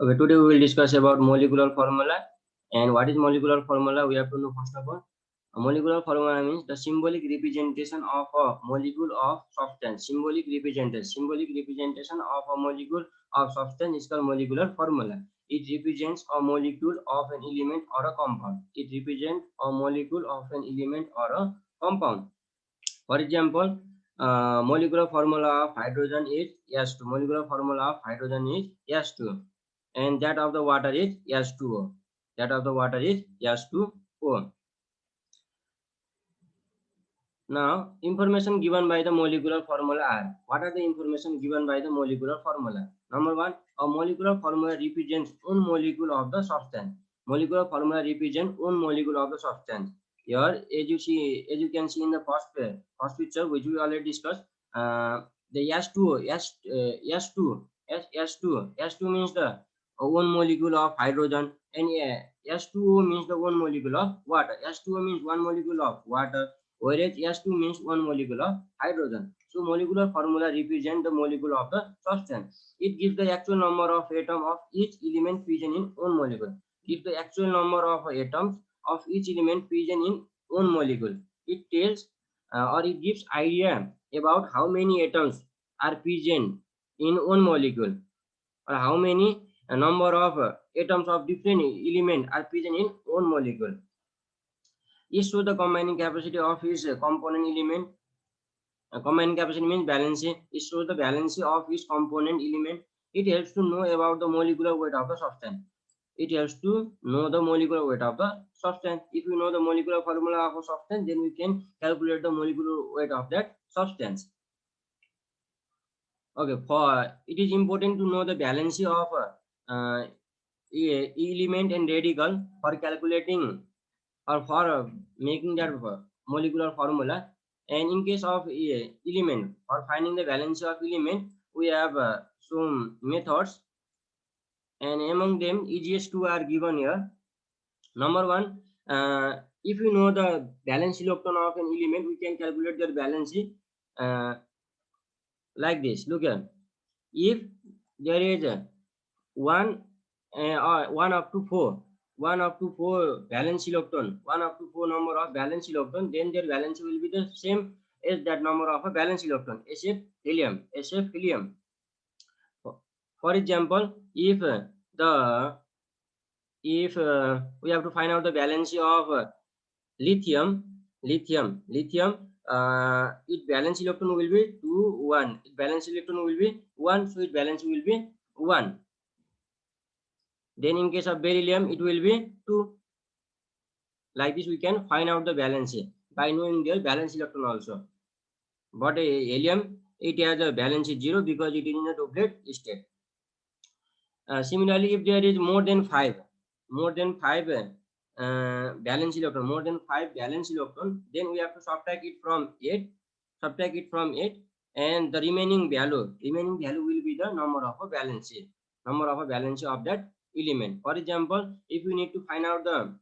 Okay, today we will discuss about molecular formula. And what is molecular formula? We have to know first of all. A molecular formula means the symbolic representation of a molecule of substance. Symbolic representation of a molecule of substance is called molecular formula. It represents a molecule of an element or a compound. It represents a molecule of an element or a compound. For example, molecular formula of hydrogen is S2. Molecular formula of hydrogen is S2, and that of the water is S2O. That of the water is S2O. Now, information given by the molecular formula are. What are the information given by the molecular formula? Number one, a molecular formula represents one molecule of the substance. Molecular formula represents one molecule of the substance. Here, as you can see in the first picture, which we already discussed, the S2 means the one molecule of hydrogen, and S2O means the one molecule of water. S2O means one molecule of water, whereas S2 means one molecule of hydrogen. So molecular formula represent the molecule of the substance. It gives the actual number of atoms of each element present in one molecule. Gives the actual number of atoms of each element present in one molecule. It tells or it gives idea about how many atoms are present in one molecule, or how many number of atoms of different element are present in one molecule. It shows the combining capacity of each component element. Combining capacity means valency. It shows the valency of each component element. It helps to know about the molecular weight of the substance. It helps to know the molecular weight of the substance. If you know the molecular formula of a substance, then we can calculate the molecular weight of that substance. Okay, for it is important to know the valency of element and radical for calculating or for making that molecular formula. And in case of element, for finding the valency of element, we have some methods, and among them easiest two are given here. Number one, if you know the valence electron of an element, we can calculate their valency like this. Look here, if there is one one up to four valence electron, one up to four number of valence electron, then their valence will be the same as that number of a valence electron. SF helium. For example, the if we have to find out the valency of lithium, its valence electron will be 2 1. Its valence electron will be 1, so its valence will be 1. Then in case of beryllium, it will be 2. Like this, we can find out the valency by knowing their valence electron also. But helium, it has a valency 0 because it is in a doublet state. Similarly, if there is more than five valence electron, then we have to subtract it from 8, and the remaining value will be the number of a valency of that element. For example, if we need to find out the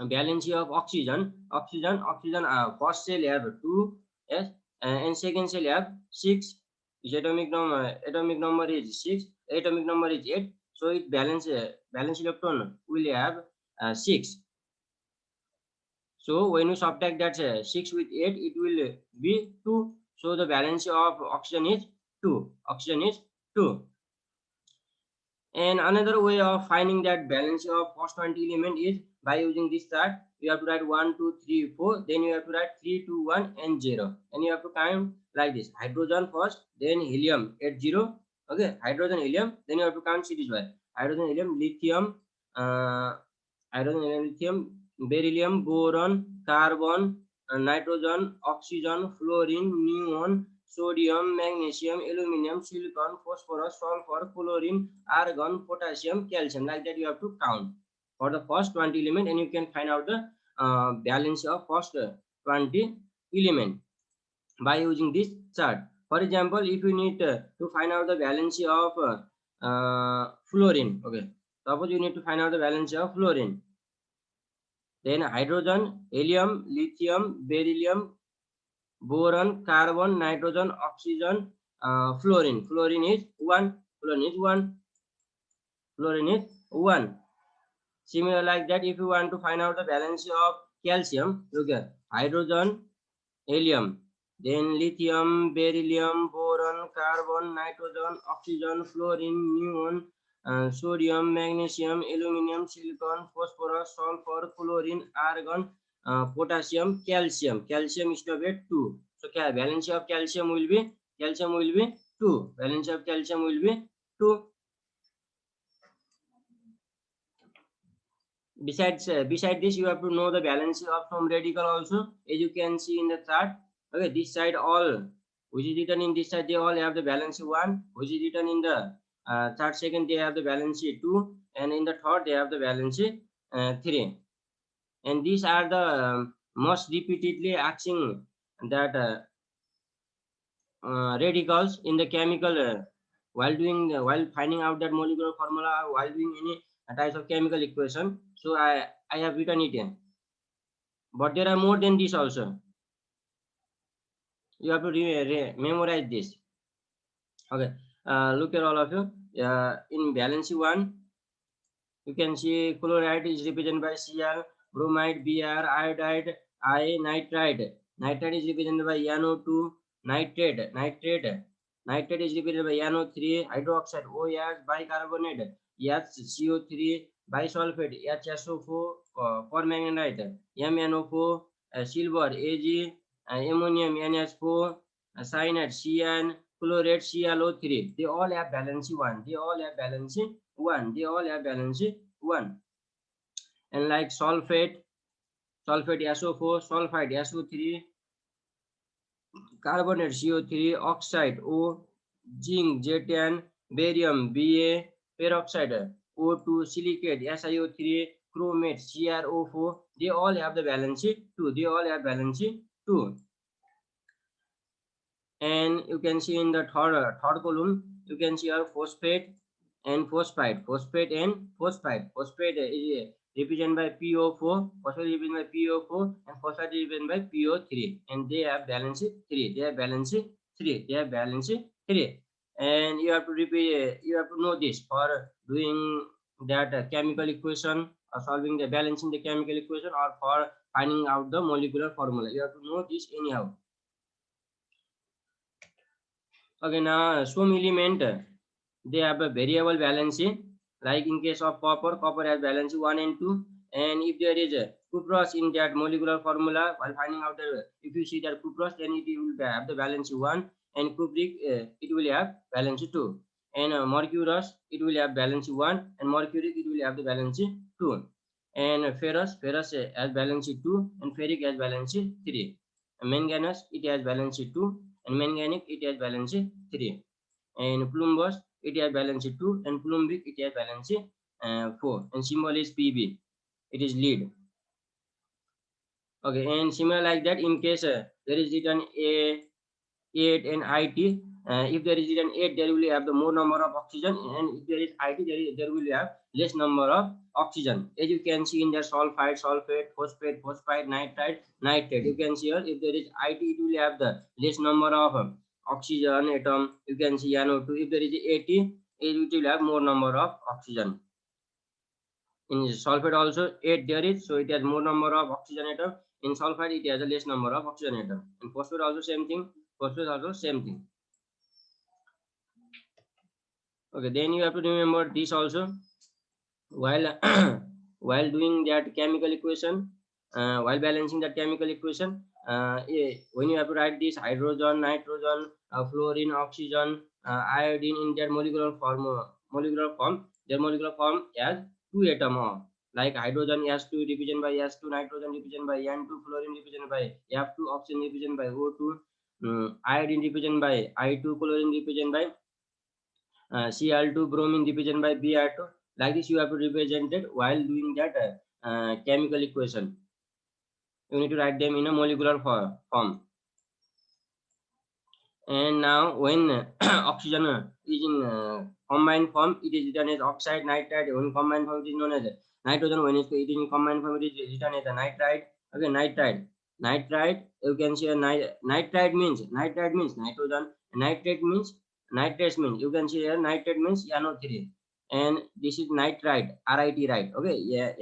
valency of oxygen, first cell have 2 yes, and second cell have 6. Its atomic number is 6, atomic number is 8, so it valence electron will have 6. So when you subtract that 6 with 8, it will be 2. So the valency of oxygen is 2. And another way of finding that balance of first 20 element is by using this chart. You have to write 1, 2, 3, 4. Then you have to write 3, 2, 1, and 0. And you have to count like this: hydrogen first, then helium at 0. Okay, hydrogen, helium. Then you have to count series wise: hydrogen, helium, lithium, beryllium, boron, carbon, nitrogen, oxygen, fluorine, neon, sodium, magnesium, aluminum, silicon, phosphorus, sulfur, chlorine, argon, potassium, calcium. Like that, you have to count for the first 20 element, and you can find out the balance of first 20 element by using this chart. For example, if you need to find out the valency of fluorine, okay, suppose you need to find out the valency of fluorine, then hydrogen, helium, lithium, beryllium, boron, carbon, nitrogen, oxygen, fluorine. Fluorine is 1. Fluorine is 1. Similar like that, if you want to find out the valence of calcium, look at hydrogen, helium, then lithium, beryllium, boron, carbon, nitrogen, oxygen, fluorine, neon, sodium, magnesium, aluminum, silicon, phosphorus, sulfur, chlorine, argon, potassium, calcium. Calcium is to be 2. So valence of calcium will be 2. Valence of calcium will be 2. Beside this, you have to know the valence of some radical also, as you can see in the chart. Okay, this side all which is written in this side, they all have the valence 1, which is written in the third second, they have the valence 2, and in the third they have the valence 3. And these are the most repeatedly asking that radicals in the chemical while finding out that molecular formula, or while doing any types of chemical equation. So I have written it in, but there are more than this also. You have to memorize this. Okay, look at all of you. In valence 1, you can see chloride is represented by Cl, bromide Br, iodide I, nitride. Nitride is represented by NO2, nitrate is represented by NO3, hydroxide OH, bicarbonate HCO3, bisulfate HSO4, permanganate MnO4, silver Ag, ammonium NH4, cyanide Cn, chlorate ClO3. They all have valence 1. They all have valence 1. And like sulfate SO4, sulfide SO3, carbonate CO3, oxide O, zinc J10, barium Ba, peroxide O2, silicate SiO3, chromate CrO4. They all have the valence 2. And you can see in the third column, you can see our phosphate and phosphide. Phosphate is represented by PO4, phosphate is represented by PO4, and phosphide is represented by PO3, and they have valence 3. And you have to repeat, you have to know this for doing that chemical equation, or solving the balancing the chemical equation, or for finding out the molecular formula. You have to know this anyhow. Okay, now some element they have a variable valency. Like in case of copper has valency 1 and 2. And if there is a cuprous in that molecular formula, while finding out the, if you see that cuprous, then it will have the valency 1, and cupric it will have valency 2. And mercurous it will have valency 1, and mercuric it will have the valency 2. And ferrous has valency 2, and ferric has valency 3. And manganese it has valency 2, and manganic it has valency 3. And plumbous it has valency 2, and plumbic it has valency 4. And symbol is Pb, it is lead. Okay, and similar like that, in case there is written a 8 and it, if there is written 8, there will have the more number of oxygen, and if there is it, there will have less number of oxygen. As you can see in the sulfide, phosphide, nitrate, you can see here, if there is it, it will have the less number of oxygen atom. You can see NO2. If there is 80, it will have more number of oxygen. In sulfate also 8 there is, so it has more number of oxygen atom. In sulfide it has a less number of oxygen atom. In phosphate also same thing. Okay, then you have to remember this also while while doing that chemical equation, while balancing that chemical equation. When you have to write this hydrogen, nitrogen, fluorine, oxygen, iodine in their molecular form, their molecular form has 2 atom. Like hydrogen S2 represented by S2, nitrogen represented by N2, fluorine represented by F2, oxygen represented by O2, iodine represented by I2, chlorine represented by Cl2, bromine represented by Br2. Like this you have to represent it while doing that chemical equation. You need to write them in a molecular form. And now when oxygen is in combined form, it is written as oxide, nitride. When combined form, it is known as nitrogen. When it is in combined form, it is written as a nitride. Okay, nitride. You can see a nitride means nitrogen. Nitrates means, you can see here nitrate means NO3. and this is nitrite, RIT, right? Okay, yeah,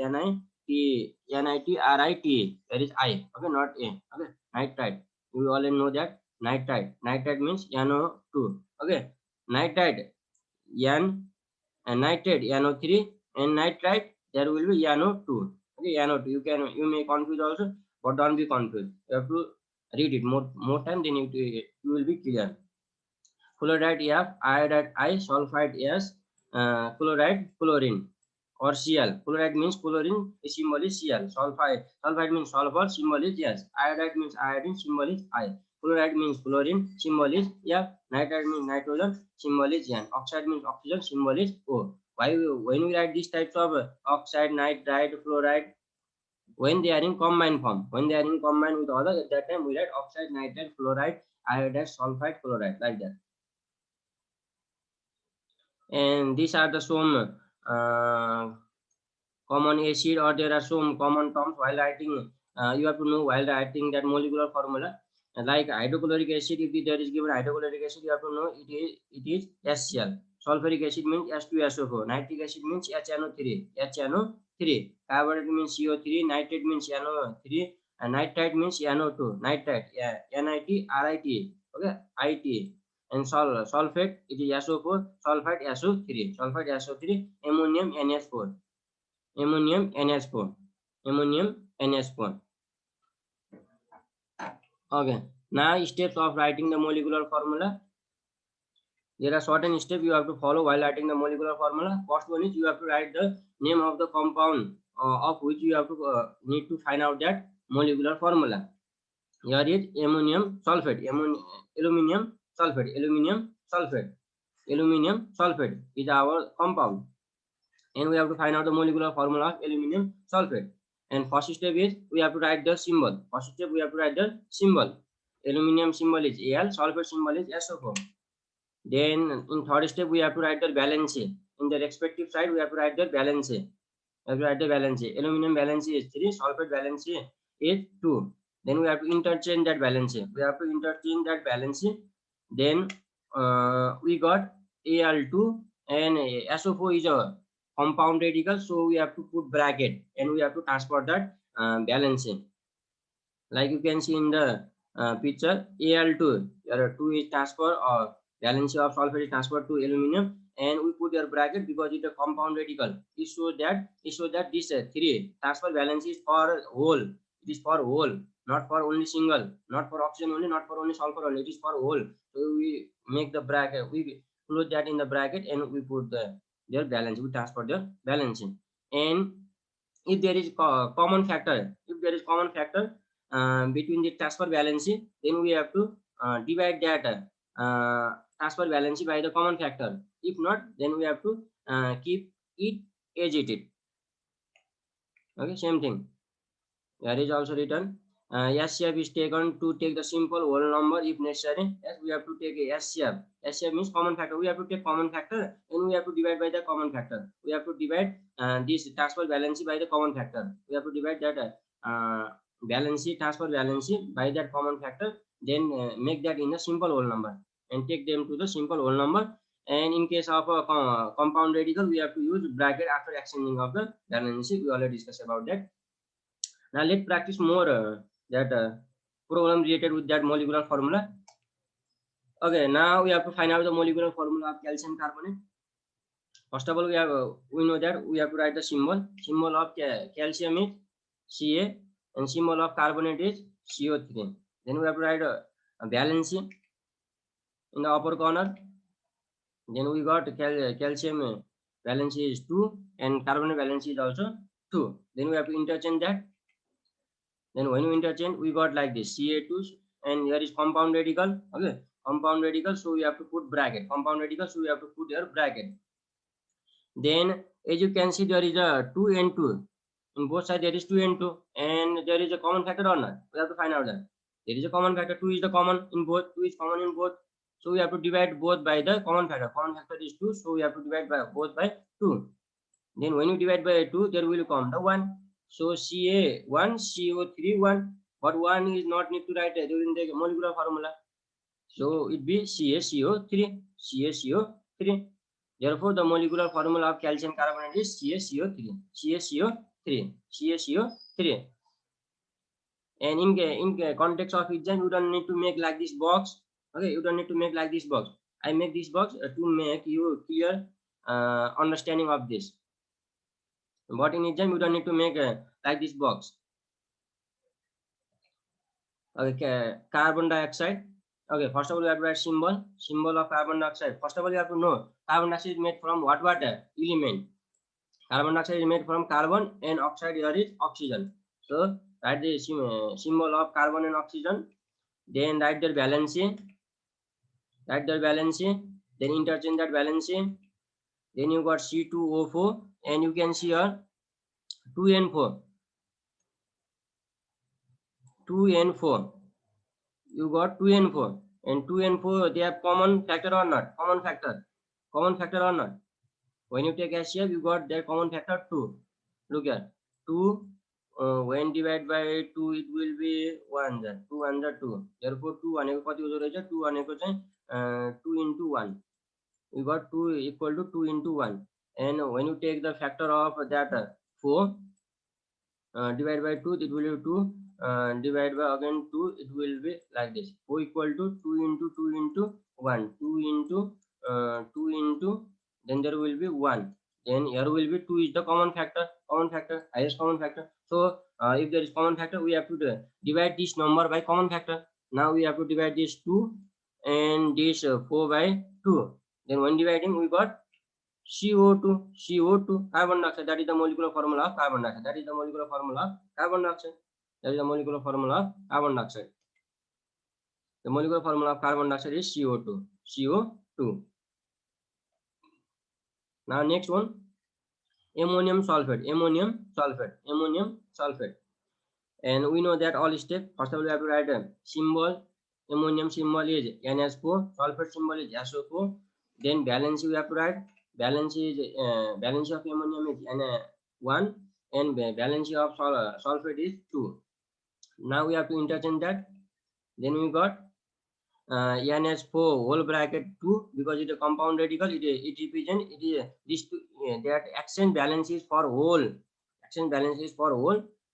NITRIT, that is I, okay, not A. Okay, nitrite, we already know that. Nitrite means NO2. Okay, nitrite, N, and nitrate, NO3, and nitrite, there will be NO2. Okay, NO2, you may confuse also, but don't be confused. You have to read it more time, then you will be clear. Fluoride F, iodide I, sulfide S, chloride, chlorine, or Cl. Chloride means chlorine, symbol is Cl. Sulfide means sulfur, symbol is S. Iodide means iodine, symbol is I. Chloride means chlorine, symbol is F. Nitride means nitrogen, symbol is N. Oxide means oxygen, symbol is O. When we write these types of oxide, nitride, fluoride, when they are in combined form, when they are in combined with other, at that time we write oxide, nitride, fluoride, iodide, sulfide, chloride, like that. And these are the some common acid, or there are some common terms while writing. You have to know while writing that molecular formula. Like hydrochloric acid, if there is given hydrochloric acid, you have to know it is HCl. Sulfuric acid means H2SO4. Nitric acid means HNO3. Carbonate means CO3. Nitrate means NO3. And nitrite means NO2. Nitrite, yeah, NITRIT. Okay, IT. And sulfate, it is SO4. Sulfite, SO3. Sulfite, SO3. Ammonium, NH4. Ammonium, NH4. Ammonium, NH4. Okay. Now steps of writing the molecular formula. There are certain steps you have to follow while writing the molecular formula. First one is you have to write the name of the compound of which you have to need to find out that molecular formula. Here is ammonium sulfate, aluminium sulfate, aluminium sulfate is our compound, and we have to find out the molecular formula of aluminium sulfate. And first step is we have to write the symbol. First step we have to write the symbol. Aluminium symbol is Al, sulfate symbol is SO4. Then in third step we have to write the valence. In the respective side we have to write the valence. Aluminum valence is 3, sulfate valence is 2. Then we have to interchange that valence. Then we got Al2, and SO4 is a compound radical, so we have to put bracket and we have to transfer that valence. Like you can see in the picture, Al2, there 2 is transfer, or valence of sulfate is transferred to aluminum, and we put your bracket because it's a compound radical. It shows that this 3 transfer valence is for whole. It is for whole, not for only single, not for oxygen only, not for only sulfur only. It is for whole. So we make the bracket, we close that in the bracket, and we put their valence. We transfer their valence. And if there is common factor, between the transfer valency, then we have to divide that transfer valency by the common factor. If not, then we have to keep it as it is. Okay, same thing. There is also written SCF is taken to take the simple whole number if necessary. Yes, we have to take a SCF. SCF means common factor. We have to take common factor and we have to divide by the common factor. We have to divide this transfer valency by the common factor. We have to divide that transfer valency by that common factor. Then make that in a simple whole number and take them to the simple whole number. And in case of a compound radical, we have to use bracket after exchanging of the valency. We already discussed about that. Now let's practice more that program related with that molecular formula. Okay, now we have to find out the molecular formula of calcium carbonate. First of all, we know that we have to write the symbol. Symbol of calcium is Ca, and symbol of carbonate is CO3. Then we have to write a valency in the upper corner. Then we got calcium valency is 2 and carbonate valency is also 2. Then we have to interchange that. Then when you interchange, we got like this Ca2, and here is compound radical. Okay, compound radical, so we have to put bracket. Compound radical, so we have to put your bracket. Then as you can see, there is a 2 and 2. In both sides there is 2 and 2, and there is a common factor or not. We have to find out that there is a common factor. 2 is the common in both. 2 is common in both. So we have to divide both by the common factor. Common factor is 2, so we have to divide by both by 2. Then when you divide by 2, there will come the 1. So Ca1, CO3 1, but 1 is not need to write during the molecular formula. So it be CaCO3. Therefore, the molecular formula of calcium carbonate is CaCO3. CaCO3. CaCO3. And in context of exam, you don't need to make like this box. Okay, you don't need to make like this box. I make this box to make you clear understanding of this. But in exam, you don't need to make like this box. Okay, carbon dioxide. Okay, first of all, you have to write symbol of carbon dioxide. First of all, you have to know carbon dioxide is made from what element. Carbon dioxide is made from carbon and oxide here is oxygen. So write the symbol of carbon and oxygen. Then write their valency. Write their valency. Then interchange that valency. Then you got C2O4 and you can see here 2N4. 2N4. You got 2N4 and 2N4 they have common factor or not? Common factor or not? When you take HCl, you got their common factor 2. Look here, 2 when divided by 2 it will be 1. 2 under 2. Therefore 2 अनेको कति हो रहेछ 2 अनेको चाहिँ 2 into 1. You got 2 equal to 2 into 1. And when you take the factor of that 4 divided by 2, it will be 2. Divided by again 2, it will be like this. 4 equal to 2 into 2 into 1. 2 into 2 into, then there will be 1. Then here will be 2 is the common factor, highest common factor. So if there is common factor, we have to divide this number by common factor. Now we have to divide this 2 and this 4 by 2. Then when dividing, we got CO2, carbon dioxide. That is the molecular formula of carbon dioxide. That is the molecular formula of carbon dioxide. That is the molecular formula of carbon dioxide. The molecular formula of carbon dioxide is CO2. CO2. Now next one, ammonium sulfate. And we know that all step. First of all, we have to write a symbol. Ammonium symbol is NH4. Sulfate symbol is SO4. Then valency we have to write. Valency is valency of ammonium is N1 and valency of sulfate is 2. Now we have to interchange that. Then we got NH4 whole bracket 2 because it is a compound radical. It represents it is this two, that exchange balance is for whole.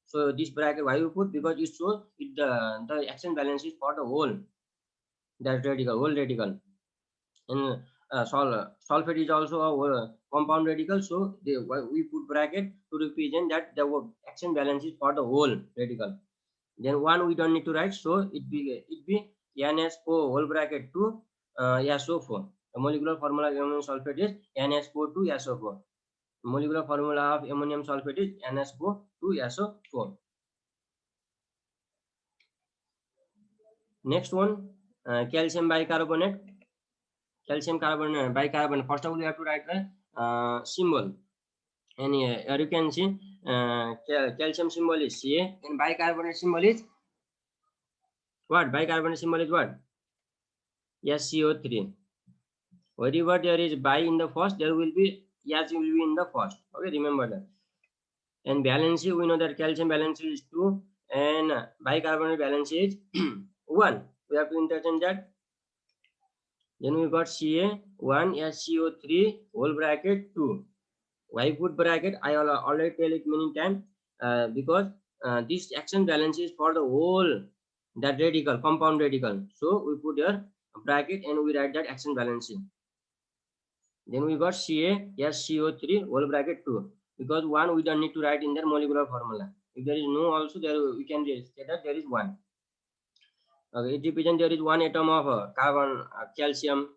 So this bracket why you put, because it shows it the exchange balance is for the whole, that whole radical. And sulfate is also a compound radical, so we put bracket to represent that the exchange balance is for the whole radical. Then 1 we don't need to write, so it be NH4 whole bracket 2 SO4. The molecular formula of ammonium sulfate is NH4 2 SO4. The molecular formula of ammonium sulfate is NH4 2 SO4. Next one, calcium bicarbonate. Calcium bicarbonate. First of all, you have to write the symbol. And here you can see calcium symbol is Ca and bicarbonate symbol is what? Bicarbonate symbol is what? SCO3. Wherever there is bi in the first, there will be S will be in the first. Okay, remember that. And valency, we know that calcium valency is 2 and bicarbonate valency is 1. We have to interchange that. Then we got Ca1 SCO3 whole bracket 2. Why put bracket? I already tell it many times because this action balance is for the whole that radical, compound radical. So we put here a bracket and we write that action balance. Then we got CaSCO3 whole bracket 2 because 1 we don't need to write in their molecular formula. If there is no also, there we can say that there is 1. Okay, it represents there is 1 atom of carbon calcium.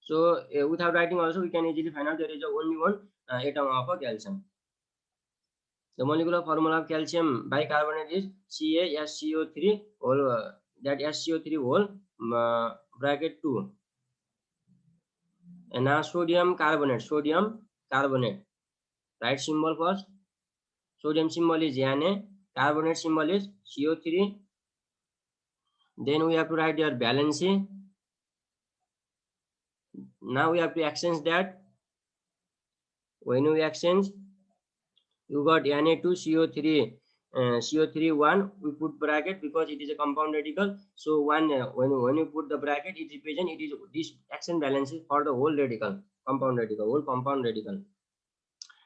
So without writing also we can easily find out there is only 1 atom of calcium. The molecular formula of calcium bicarbonate is CaSCO3 whole that SCO3 whole bracket 2. And now sodium carbonate. Write symbol first. Sodium symbol is Na. Carbonate symbol is CO3. Then we have to write your valency. Now we have to exchange that. When we exchange, you got Na2CO3. CO3 1 we put bracket because it is a compound radical. So 1 when you put the bracket, it represents it is this action balance is for the whole radical, compound radical, whole compound radical.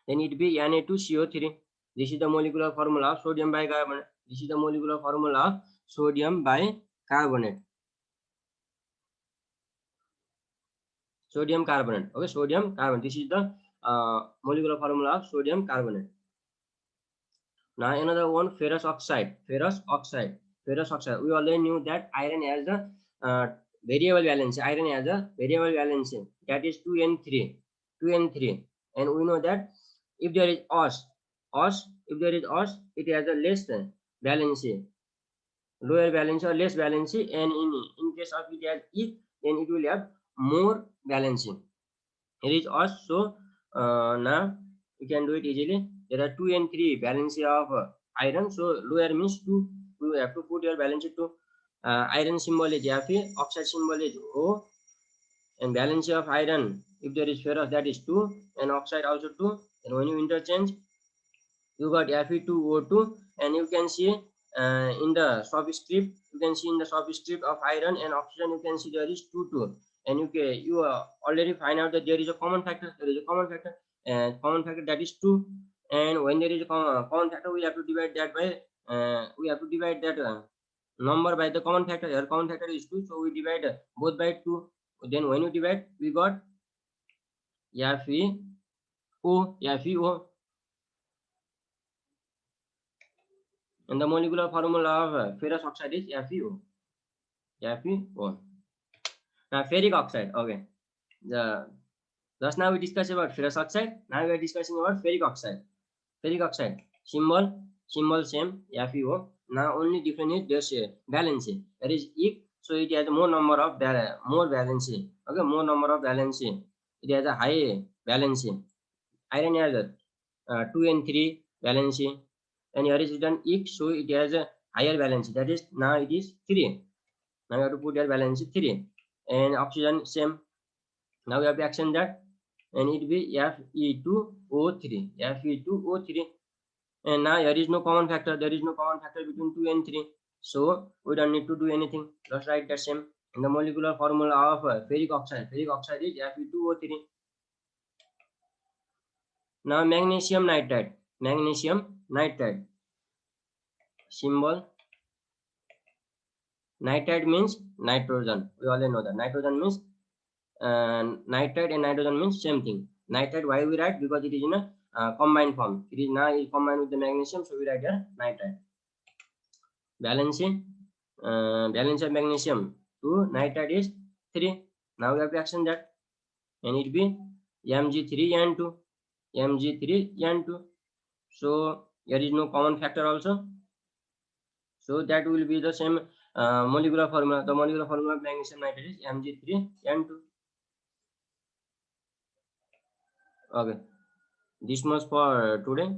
Then it be Na2CO3. This is the molecular formula of sodium bicarbonate. This is the molecular formula of sodium bicarbonate. Sodium carbonate. Okay, sodium carbonate. This is the molecular formula of sodium carbonate. Now another one, ferrous oxide. Ferrous oxide. Ferrous oxide. We already knew that iron has the variable valency. Iron has a variable valency, that is 2n3. 2n3. And we know that if there is os, if there is os, it has a less valency, lower valency or less valency, and in case of it has it, then it will have more valency. Here is os, so now we can do it easily. There are 2 and 3 valency of iron, so lower means 2. You have to put your valency to iron symbol is Fe, oxide symbol is O, and valency of iron, if there is ferrous, that is 2, and oxide also 2. And when you interchange, you got Fe2O2, and you can see in the subscript, you can see in the subscript of iron and oxygen, you can see there is 2, and you already find out that there is a common factor. There is a common factor, and common factor, that is 2. And when there is a common factor, we have to divide that by number by the common factor. Here common factor is 2, so we divide both by 2. Then when you divide, we got FeO. And the molecular formula of ferrous oxide is FeO. Now ferric oxide. Okay. Just now we discussed about ferrous oxide. Now we are discussing about ferric oxide. Ferric oxide symbol same, FeO. Now only different is their valency. That is E, so it has more number of more valency. Okay, more number of valency. It has a high valency. Iron has 2 and 3 valency, and here is written E, so it has a higher valency. That is, now it is 3. Now you have to put your valency 3. And oxygen same. Now we have to action that, and it will be Fe2O3. Fe2O3. And now there is no common factor. There is no common factor between 2 and 3. So we don't need to do anything. Just write the same. And the molecular formula of ferric oxide. Ferric oxide is Fe2O3. Now magnesium nitride. Magnesium nitride. Symbol. Nitride means nitrogen. We already know that. Nitrogen means nitride, and nitrogen means same thing. Nitride, why we write? Because it is in a combined form. It is now combined with the magnesium, so we write here nitride. Valency of magnesium to nitride is 3. Now we have to action that, and it be Mg3N2. Mg3N2. So there is no common factor also, so that will be the same molecular formula. The molecular formula of magnesium nitride is Mg3N2. Okay, this much for today.